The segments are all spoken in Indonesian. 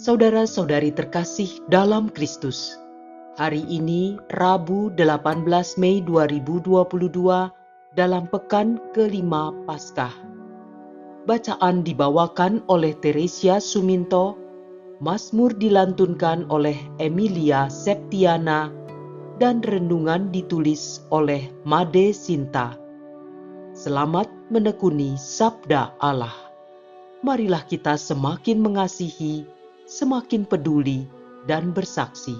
Saudara-saudari terkasih dalam Kristus, hari ini Rabu 18 Mei 2022 dalam pekan kelima Paskah. Bacaan dibawakan oleh Teresia Suminto, Mazmur dilantunkan oleh Emilia Septiana, dan renungan ditulis oleh Made Sinta. Selamat menekuni Sabda Allah. Marilah kita semakin mengasihi, semakin peduli, dan bersaksi.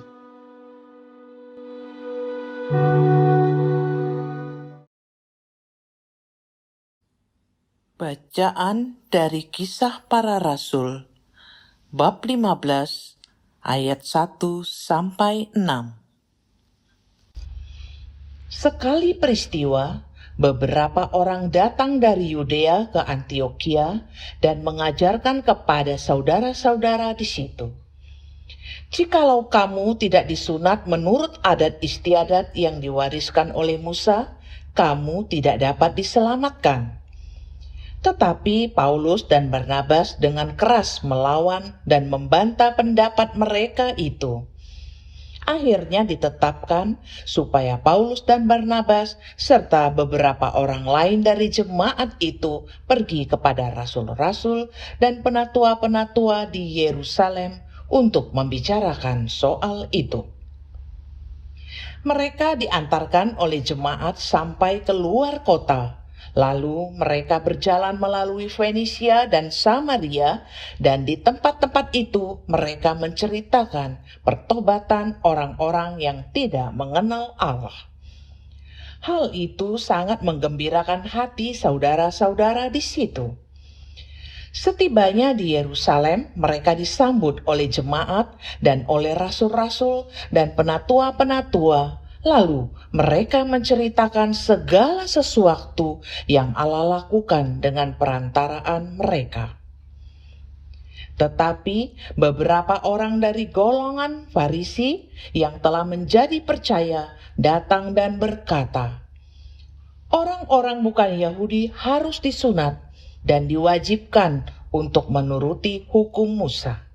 Bacaan dari Kisah Para Rasul, bab 15, ayat 1 sampai 6. Sekali peristiwa, beberapa orang datang dari Yudea ke Antiokhia dan mengajarkan kepada saudara-saudara di situ. Jikalau kamu tidak disunat menurut adat istiadat yang diwariskan oleh Musa, kamu tidak dapat diselamatkan. Tetapi Paulus dan Barnabas dengan keras melawan dan membantah pendapat mereka itu. Akhirnya ditetapkan supaya Paulus dan Barnabas serta beberapa orang lain dari jemaat itu pergi kepada rasul-rasul dan penatua-penatua di Yerusalem untuk membicarakan soal itu. Mereka diantarkan oleh jemaat sampai keluar kota. Lalu mereka berjalan melalui Fenisia dan Samaria, dan di tempat-tempat itu mereka menceritakan pertobatan orang-orang yang tidak mengenal Allah. Hal itu sangat menggembirakan hati saudara-saudara di situ. Setibanya di Yerusalem, mereka disambut oleh jemaat dan oleh rasul-rasul dan penatua-penatua. Lalu mereka menceritakan segala sesuatu yang Allah lakukan dengan perantaraan mereka. Tetapi beberapa orang dari golongan Farisi yang telah menjadi percaya datang dan berkata, "Orang-orang bukan Yahudi harus disunat dan diwajibkan untuk menuruti hukum Musa."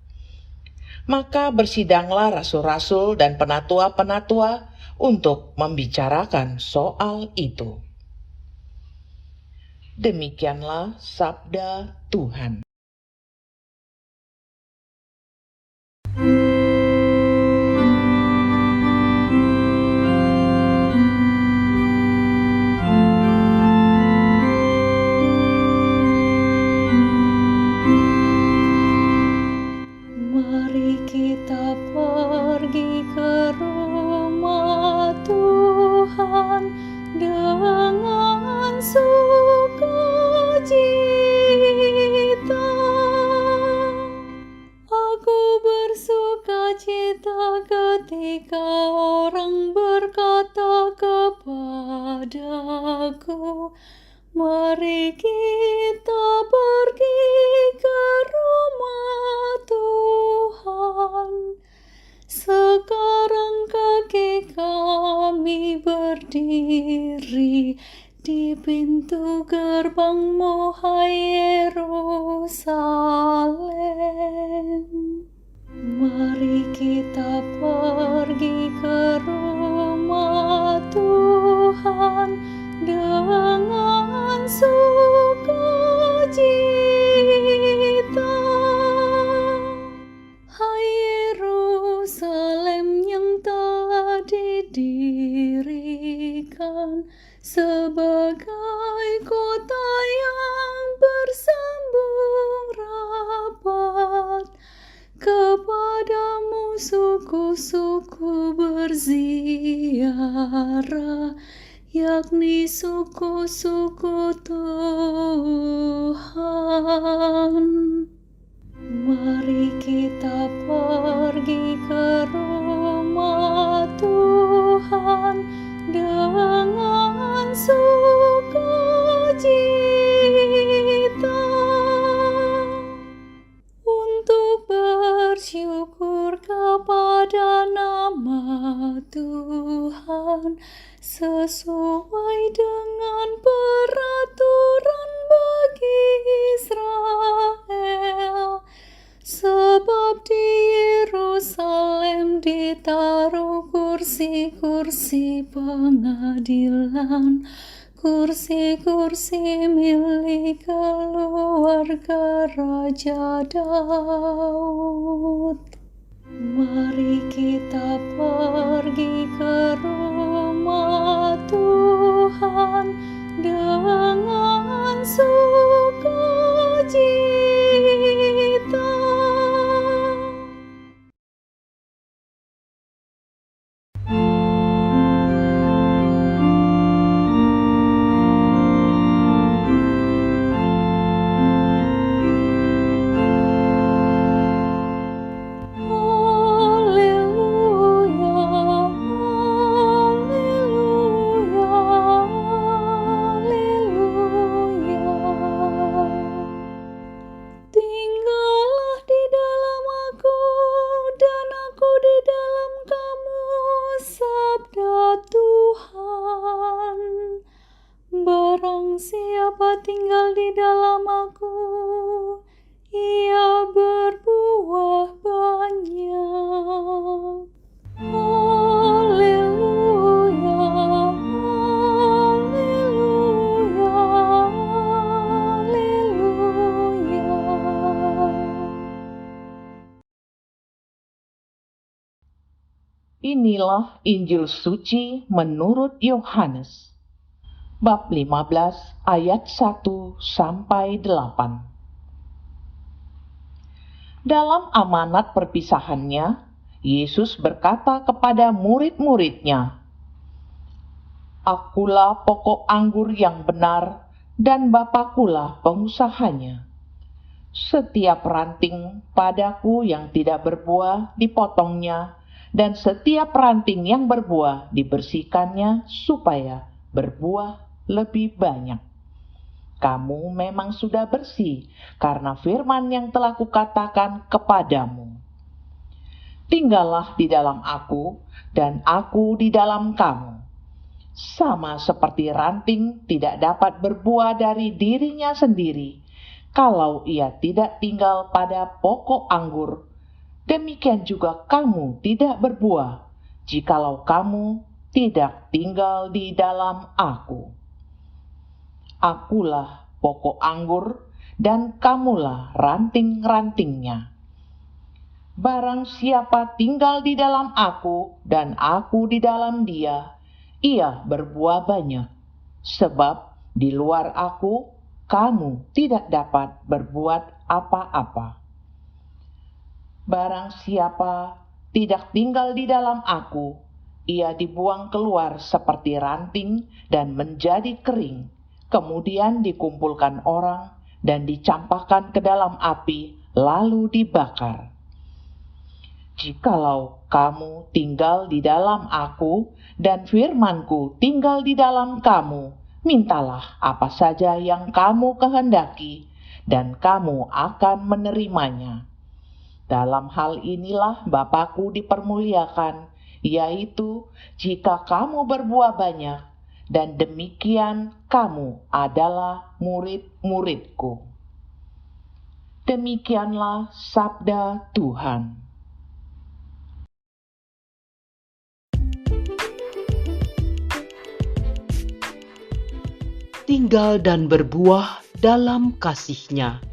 Maka bersidanglah rasul-rasul dan penatua-penatua untuk membicarakan soal itu. Demikianlah sabda Tuhan. Mari kita pergi ke rumah Tuhan dengan sukacita. Aku bersukacita ketika orang berkata kepadaku, "Mari kita pergi ke rumah Tuhan." Sekarang kaki kami berdiri di pintu gerbangmu, hai Yerusalem. Mari kita pergi ke rumah Tuhan dengan sukacita. Hai Yerusalem yang telah didirikan sebagai kota yang bersambung rapat, kepadamu suku-suku berziarah, yakni suku-suku Tuhan. Mari kita pergi ke rumah Tuhan dengan sukacita, untuk bersyukur kepada nama Tuhan sesuai dengan peraturan bagi Israel, sebab Dia kursi pengadilan, kursi-kursi milik keluarga Raja Daud. Mari kita pergi ke rumah Tuhan dengan sukacita. Tinggallah di dalam aku, dan aku di dalam kamu, sabda Tuhan. Barang siapa tinggal di dalam aku, ia berbuah banyak. Haleluya, haleluya, haleluya. Inilah Injil suci menurut Yohanes, bab 15 ayat 1 sampai 8. Dalam amanat perpisahannya, Yesus berkata kepada murid-muridnya, "Akulah pokok anggur yang benar, dan Bapakulah pengusahanya. Setiap ranting padaku yang tidak berbuah dipotongnya, dan setiap ranting yang berbuah dibersihkannya supaya berbuah lebih banyak. Kamu memang sudah bersih karena firman yang telah kukatakan kepadamu. Tinggallah di dalam aku, dan aku di dalam kamu. Sama seperti ranting tidak dapat berbuah dari dirinya sendiri kalau ia tidak tinggal pada pokok anggur, demikian juga kamu tidak berbuah jikalau kamu tidak tinggal di dalam aku. Akulah pokok anggur, dan kamulah ranting-rantingnya. Barang siapa tinggal di dalam aku dan aku di dalam dia, ia berbuah banyak, sebab di luar aku kamu tidak dapat berbuat apa-apa. Barang siapa tidak tinggal di dalam aku, ia dibuang keluar seperti ranting dan menjadi kering, kemudian dikumpulkan orang dan dicampakkan ke dalam api, lalu dibakar. Jikalau kamu tinggal di dalam aku dan firmanku tinggal di dalam kamu, mintalah apa saja yang kamu kehendaki, dan kamu akan menerimanya. Dalam hal inilah Bapa-Ku dipermuliakan, yaitu jika kamu berbuah banyak, dan demikian kamu adalah murid-murid-Ku." Demikianlah sabda Tuhan. Tinggal dan berbuah dalam kasih-Nya.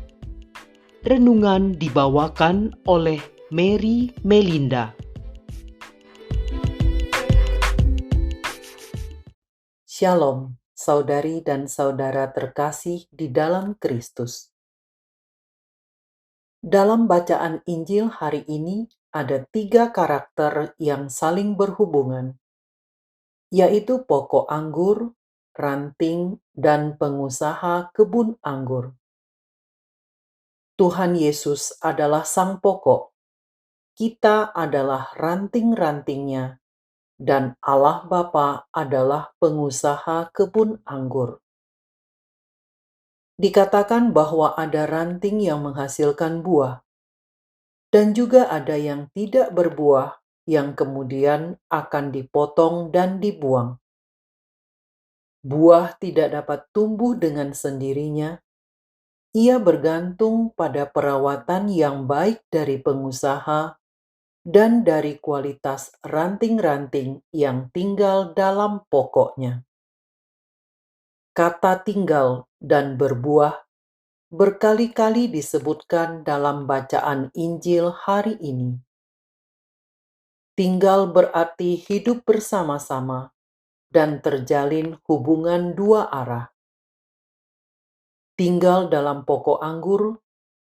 Renungan dibawakan oleh Mary Melinda. Shalom, saudari dan saudara terkasih di dalam Kristus. Dalam bacaan Injil hari ini ada 3 karakter yang saling berhubungan, yaitu pokok anggur, ranting, dan pengusaha kebun anggur. Tuhan Yesus adalah sang pokok, kita adalah ranting-rantingnya, dan Allah Bapa adalah pengusaha kebun anggur. Dikatakan bahwa ada ranting yang menghasilkan buah, dan juga ada yang tidak berbuah, yang kemudian akan dipotong dan dibuang. Buah tidak dapat tumbuh dengan sendirinya. Ia bergantung pada perawatan yang baik dari pengusaha dan dari kualitas ranting-ranting yang tinggal dalam pokoknya. Kata tinggal dan berbuah berkali-kali disebutkan dalam bacaan Injil hari ini. Tinggal berarti hidup bersama-sama dan terjalin hubungan dua arah. Tinggal dalam pokok anggur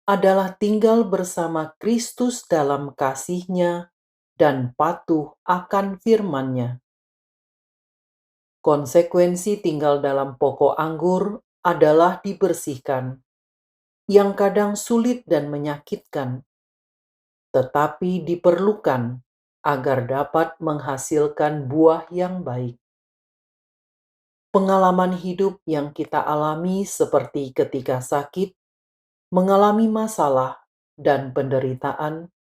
adalah tinggal bersama Kristus dalam kasih-Nya dan patuh akan firman-Nya. Konsekuensi tinggal dalam pokok anggur adalah dibersihkan, yang kadang sulit dan menyakitkan, tetapi diperlukan agar dapat menghasilkan buah yang baik. Pengalaman hidup yang kita alami seperti ketika sakit, mengalami masalah, dan penderitaan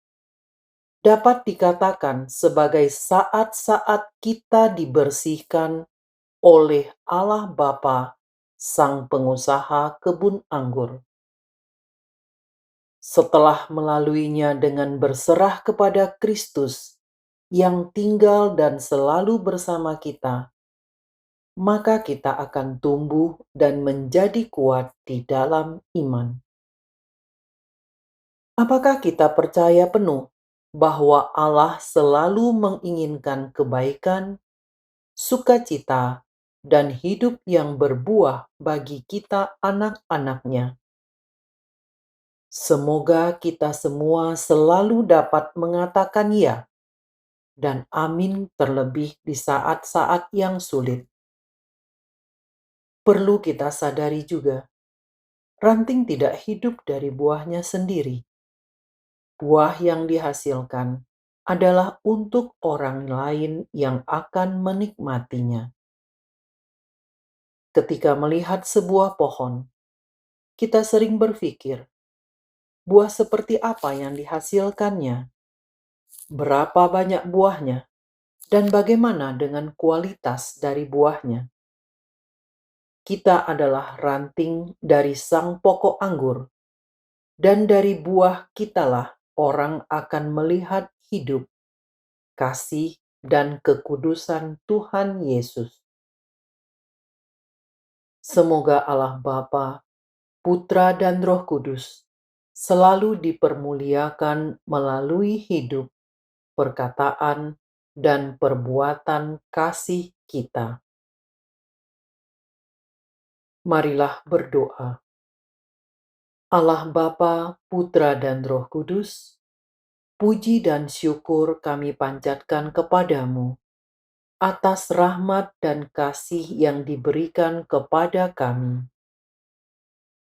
dapat dikatakan sebagai saat-saat kita dibersihkan oleh Allah Bapa, Sang Pengusaha kebun anggur. Setelah melaluinya dengan berserah kepada Kristus yang tinggal dan selalu bersama kita, maka kita akan tumbuh dan menjadi kuat di dalam iman. Apakah kita percaya penuh bahwa Allah selalu menginginkan kebaikan, sukacita, dan hidup yang berbuah bagi kita anak-anak-Nya? Semoga kita semua selalu dapat mengatakan ya dan amin, terlebih di saat-saat yang sulit. Perlu kita sadari juga, ranting tidak hidup dari buahnya sendiri. Buah yang dihasilkan adalah untuk orang lain yang akan menikmatinya. Ketika melihat sebuah pohon, kita sering berpikir, buah seperti apa yang dihasilkannya? Berapa banyak buahnya? Dan bagaimana dengan kualitas dari buahnya? Kita adalah ranting dari sang pokok anggur, dan dari buah kitalah orang akan melihat hidup, kasih, dan kekudusan Tuhan Yesus. Semoga Allah Bapa, Putra, dan Roh Kudus selalu dipermuliakan melalui hidup, perkataan, dan perbuatan kasih kita. Marilah berdoa. Allah Bapa, Putra, dan Roh Kudus, puji dan syukur kami panjatkan kepadamu atas rahmat dan kasih yang diberikan kepada kami.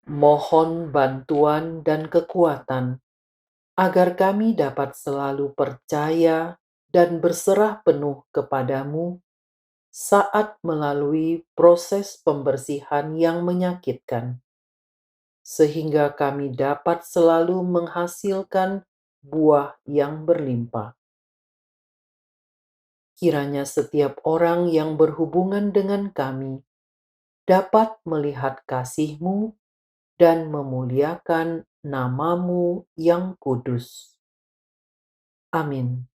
Mohon bantuan dan kekuatan agar kami dapat selalu percaya dan berserah penuh kepadamu saat melalui proses pembersihan yang menyakitkan, sehingga kami dapat selalu menghasilkan buah yang berlimpah. Kiranya setiap orang yang berhubungan dengan kami dapat melihat kasih-Mu dan memuliakan nama-Mu yang kudus. Amin.